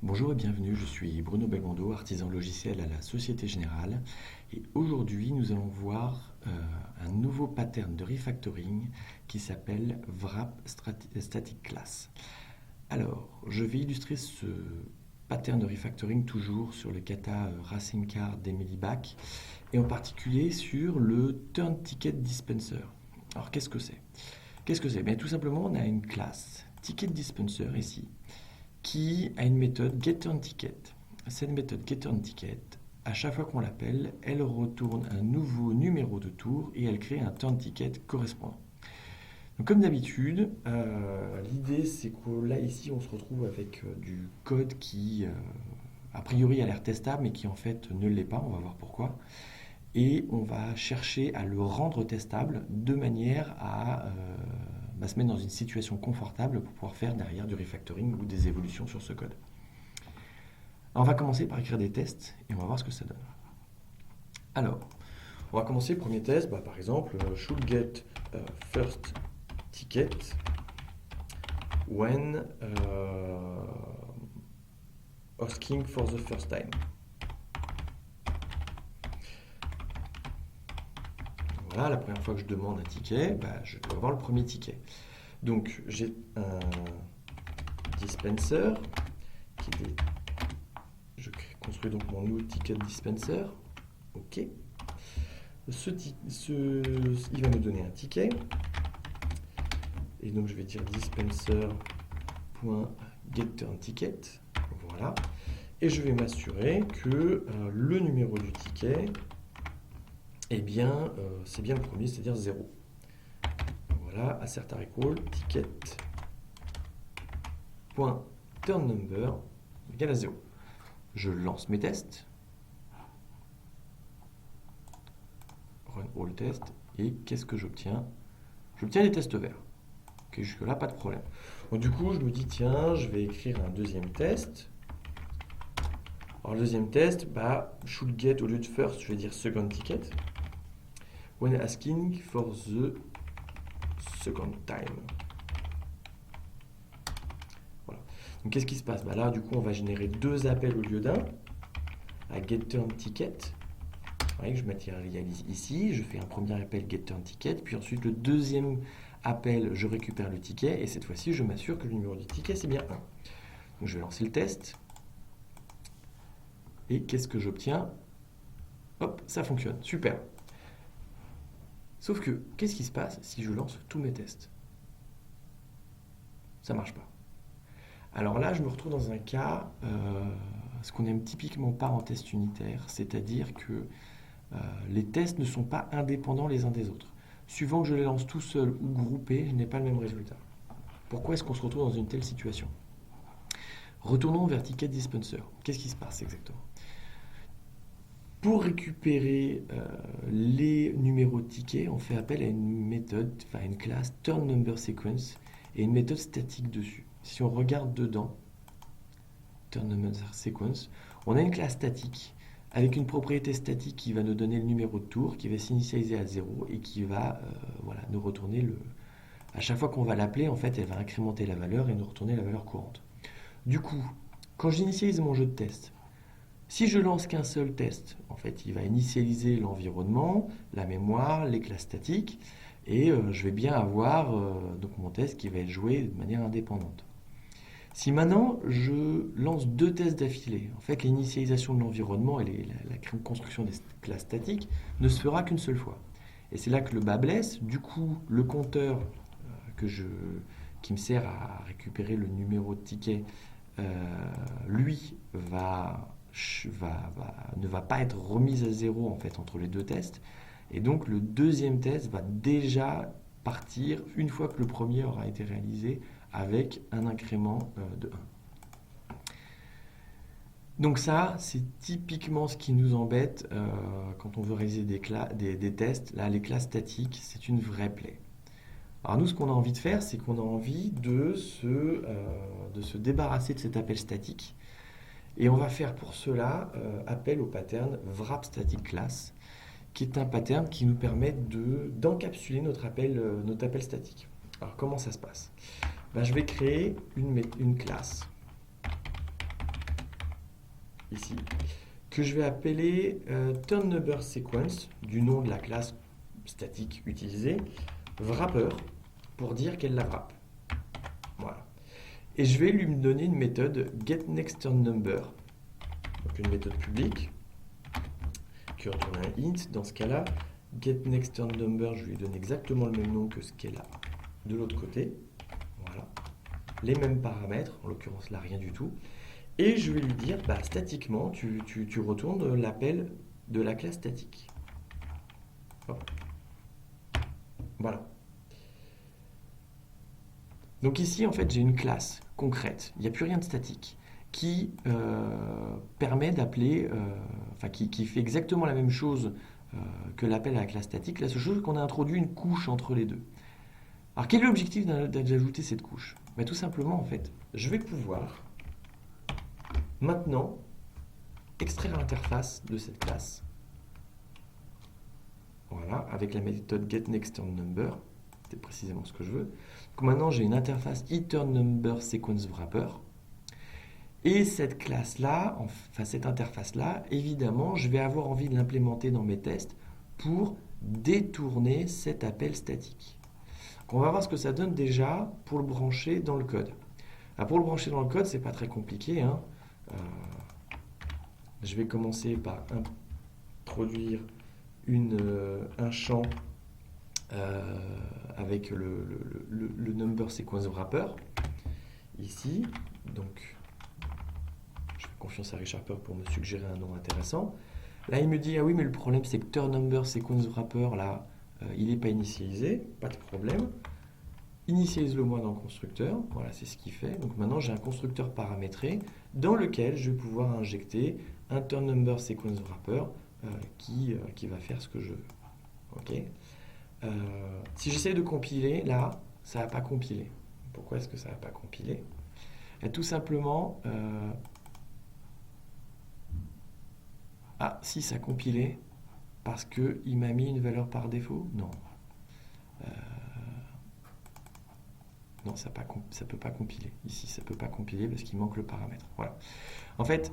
Bonjour et bienvenue, je suis Bruno Belmondo, artisan logiciel à la Société Générale et aujourd'hui nous allons voir un nouveau pattern de refactoring qui s'appelle Static Class. Alors, je vais illustrer ce pattern de refactoring toujours sur le kata Racing Car d'Emily Bach et en particulier sur le Turn Ticket Dispenser. Alors qu'est-ce que c'est? Bien, tout simplement, on a une classe Ticket Dispenser ici qui a une méthode getTurnTicket. Cette méthode getTurnTicket, à chaque fois qu'on l'appelle, elle retourne un nouveau numéro de tour et elle crée un turnTicket correspondant. Donc, comme d'habitude, l'idée c'est que là ici on se retrouve avec du code qui a priori a l'air testable mais qui en fait ne l'est pas, on va voir pourquoi. Et on va chercher à le rendre testable de manière à se mettre dans une situation confortable pour pouvoir faire derrière du refactoring ou des évolutions sur ce code. Alors, on va commencer par écrire des tests et on va voir ce que ça donne. Alors, on va commencer le premier test, par exemple, should get first ticket when asking for the first time. Voilà, la première fois que je demande un ticket, je dois avoir le premier ticket. Donc j'ai un dispenser je construis donc mon new ticket dispenser. Ok. Il va me donner un ticket. Et donc je vais dire dispenser.getTurnTicket. Voilà. Et je vais m'assurer que le numéro du ticket, c'est bien le premier, c'est-à-dire 0. Voilà, assert_equal ticket.turnNumber égale à 0. Je lance mes tests. Run all test. Et qu'est-ce que j'obtiens? J'obtiens des tests verts. Ok, jusque-là, pas de problème. Donc, du coup, je me dis, tiens, je vais écrire un deuxième test. Alors, le deuxième test, should get, au lieu de first, je vais dire second ticket. When asking for the second time. Voilà. Donc qu'est-ce qui se passe? Là, du coup, on va générer deux appels au lieu d'un à getTurnTicket. Que je matérialise ici. Je fais un premier appel getTurnTicket, puis ensuite le deuxième appel, je récupère le ticket, et cette fois-ci, je m'assure que le numéro du ticket, c'est bien 1. Donc je vais lancer le test. Et qu'est-ce que j'obtiens? Hop, ça fonctionne. Super. Sauf que, qu'est-ce qui se passe si je lance tous mes tests? Ça ne marche pas. Alors là, je me retrouve dans un cas, ce qu'on n'aime typiquement pas en test unitaire, c'est-à-dire que les tests ne sont pas indépendants les uns des autres. Suivant que je les lance tout seul ou groupés, je n'ai pas le même résultat. Pourquoi est-ce qu'on se retrouve dans une telle situation? Retournons vers Ticket Dispenser. Qu'est-ce qui se passe exactement? Pour récupérer les numéros de tickets, on fait appel à une méthode, une classe turnNumberSequence et une méthode statique dessus. Si on regarde dedans, turnNumberSequence, on a une classe statique avec une propriété statique qui va nous donner le numéro de tour, qui va s'initialiser à 0 et qui va nous retourner le... À chaque fois qu'on va l'appeler, en fait, elle va incrémenter la valeur et nous retourner la valeur courante. Du coup, quand j'initialise mon jeu de test, si je lance qu'un seul test, en fait, il va initialiser l'environnement, la mémoire, les classes statiques, et je vais bien avoir donc mon test qui va être joué de manière indépendante. Si maintenant je lance deux tests d'affilée, en fait, l'initialisation de l'environnement et la construction des classes statiques ne se fera qu'une seule fois. Et c'est là que le bas blesse. Du coup, le compteur qui me sert à récupérer le numéro de ticket, lui, ne va pas être remise à 0 en fait entre les deux tests, et donc le deuxième test va déjà partir une fois que le premier aura été réalisé avec un incrément de 1. Donc ça, c'est typiquement ce qui nous embête quand on veut réaliser des tests. Là, les classes statiques, c'est une vraie plaie. Alors nous, ce qu'on a envie de faire, c'est qu'on a envie de se débarrasser de cet appel statique. Et on va faire pour cela appel au pattern wrapStaticClass, qui est un pattern qui nous permet d'encapsuler notre appel statique. Alors comment ça se passe? Je vais créer une classe ici, que je vais appeler turnNumberSequence, du nom de la classe statique utilisée, wrapper, pour dire qu'elle la wrap. Voilà. Et je vais lui donner une méthode getNextTurnNumber, donc une méthode publique, qui retourne un int. Dans ce cas-là, getNextTurnNumber, je lui donne exactement le même nom que ce qu'elle a de l'autre côté. Voilà. Les mêmes paramètres, en l'occurrence là, rien du tout. Et je vais lui dire, bah, statiquement, tu retournes l'appel de la classe statique. Hop. Voilà. Donc ici, en fait, j'ai une classe concrète, il n'y a plus rien de statique, qui permet d'appeler, qui fait exactement la même chose que l'appel à la classe statique. La seule chose, c'est qu'on a introduit une couche entre les deux. Alors, quel est l'objectif d'ajouter cette couche? Bah, tout simplement, en fait, je vais pouvoir maintenant extraire l'interface de cette classe. Voilà, avec la méthode getNextTurnNumber, c'est précisément ce que je veux. Donc maintenant, j'ai une interface eTurnNumberSequenceWrapper. Et cette classe-là, enfin cette interface-là, évidemment, je vais avoir envie de l'implémenter dans mes tests pour détourner cet appel statique. Donc on va voir ce que ça donne déjà pour le brancher dans le code. Alors pour le brancher dans le code, c'est pas très compliqué, hein. Je vais commencer par introduire un champ avec le number sequence wrapper ici. Donc, je fais confiance à RichHarper pour me suggérer un nom intéressant. Là, il me dit, ah oui, mais le problème, c'est que turnNumber sequence wrapper, là, il n'est pas initialisé. Pas de problème. Initialise-le moi dans le constructeur. Voilà, c'est ce qu'il fait. Donc maintenant, j'ai un constructeur paramétré dans lequel je vais pouvoir injecter un turnNumber sequence wrapper qui va faire ce que je veux. Ok. Si j'essaie de compiler, là, ça ne va pas compiler. Pourquoi est-ce que ça ne va pas compiler? Et tout simplement, si ça a compilé, parce qu'il m'a mis une valeur par défaut? Non. Non, ça ne peut pas compiler. Ici, ça ne peut pas compiler parce qu'il manque le paramètre. Voilà. En fait,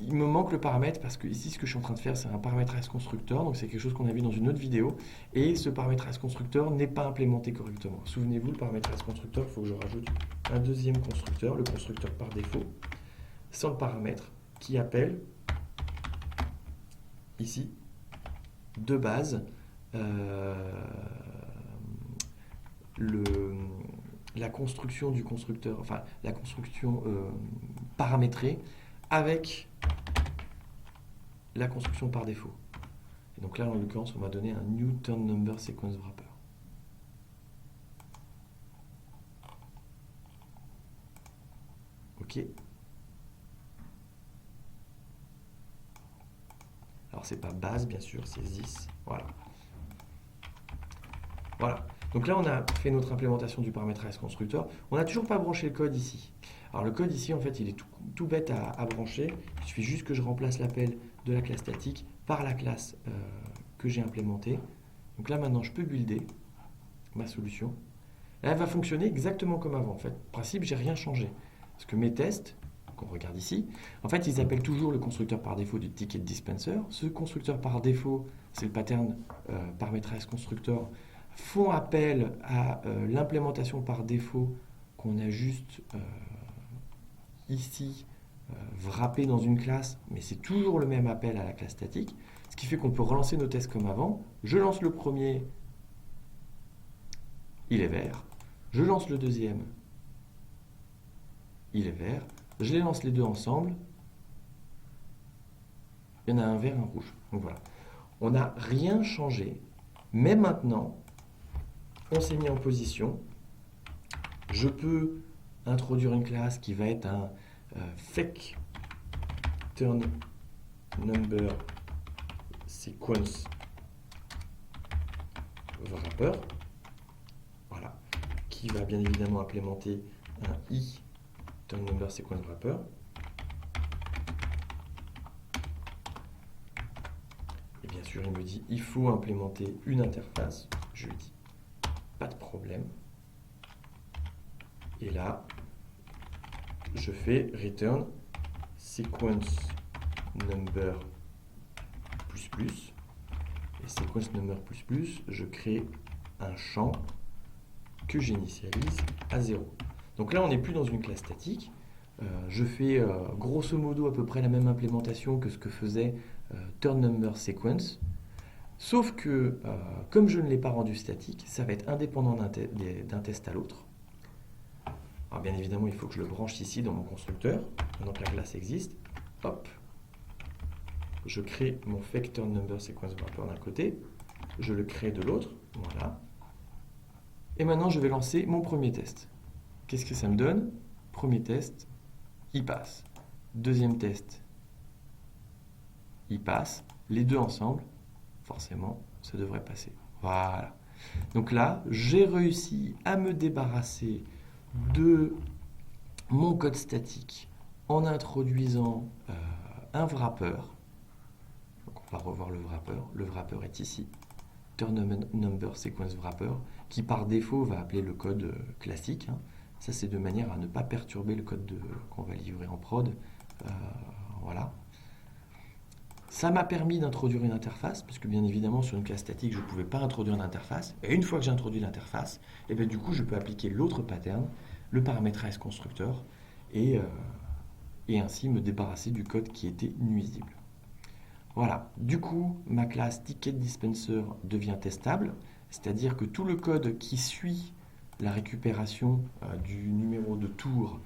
il me manque le paramètre parce que ici, ce que je suis en train de faire, c'est un paramétrage constructeur. Donc, c'est quelque chose qu'on a vu dans une autre vidéo. Et ce paramétrage constructeur n'est pas implémenté correctement. Souvenez-vous, le paramétrage constructeur, il faut que je rajoute un deuxième constructeur, le constructeur par défaut, sans le paramètre, qui appelle ici, de base, la construction du constructeur, enfin la construction paramétrée avec la construction par défaut. Et donc là, en l'occurrence, on va donner un new turnNumber sequence wrapper. Ok. Alors c'est pas base, bien sûr, c'est this. Voilà. Voilà. Donc là, on a fait notre implémentation du paramétrage constructeur. On n'a toujours pas branché le code ici. Alors le code ici, en fait, il est tout bête à brancher. Il suffit juste que je remplace l'appel de la classe statique par la classe que j'ai implémentée. Donc là, maintenant, je peux builder ma solution. Là, elle va fonctionner exactement comme avant. En fait, en principe, j'ai rien changé. Parce que mes tests, qu'on regarde ici, en fait, ils appellent toujours le constructeur par défaut du ticket dispenser. Ce constructeur par défaut, c'est le pattern paramétrage constructeur, font appel à l'implémentation par défaut qu'on a juste ici wrappé dans une classe, mais c'est toujours le même appel à la classe statique, ce qui fait qu'on peut relancer nos tests comme avant. Je lance le premier, il est vert. Je lance le deuxième, il est vert. Je les lance les deux ensemble, il y en a un vert et un rouge. Donc voilà, on n'a rien changé, mais maintenant, on s'est mis en position. Je peux introduire une classe qui va être un fake turnNumber sequence wrapper, voilà, qui va bien évidemment implémenter un i turnNumber sequence wrapper. Et bien sûr, il me dit il faut implémenter une interface. Je lui dis pas de problème. Et là, je fais return sequence number plus plus, et sequence number plus plus, je crée un champ que j'initialise à 0. Donc là, on n'est plus dans une classe statique. Je fais grosso modo à peu près la même implémentation que ce que faisait turnNumberSequence, sauf que comme je ne l'ai pas rendu statique, ça va être indépendant d'un test à l'autre. Alors bien évidemment, il faut que je le branche ici dans mon constructeur, pendant que la classe existe. Hop, je crée mon fake turnNumberSequenceWrapper d'un côté, je le crée de l'autre, voilà. Et maintenant, je vais lancer mon premier test. Qu'est-ce que ça me donne? Premier test, il passe. Deuxième test, il passe. Les deux ensemble, forcément, ça devrait passer. Voilà. Donc là, j'ai réussi à me débarrasser de mon code statique en introduisant un wrapper. Donc on va revoir le wrapper. Le wrapper est ici. turnNumberSequenceWrapper, qui par défaut va appeler le code classique. Ça, c'est de manière à ne pas perturber le code qu'on va livrer en prod. Voilà. Ça m'a permis d'introduire une interface, parce que bien évidemment, sur une classe statique, je ne pouvais pas introduire d'interface. Et une fois que j'ai introduit l'interface, et bien, du coup, je peux appliquer l'autre pattern, le paramètre constructeur, et ainsi me débarrasser du code qui était nuisible. Voilà. Du coup, ma classe TicketDispenser devient testable, c'est-à-dire que tout le code qui suit la récupération du numéro de tour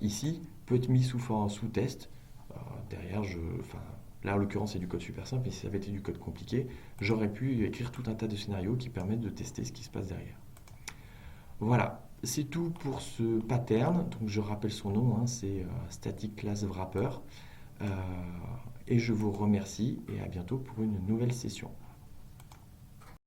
ici peut être mis sous test. Derrière, là en l'occurrence c'est du code super simple, mais si ça avait été du code compliqué, j'aurais pu écrire tout un tas de scénarios qui permettent de tester ce qui se passe derrière. Voilà, c'est tout pour ce pattern. Donc je rappelle son nom, c'est Static Class Wrapper. Et je vous remercie et à bientôt pour une nouvelle session.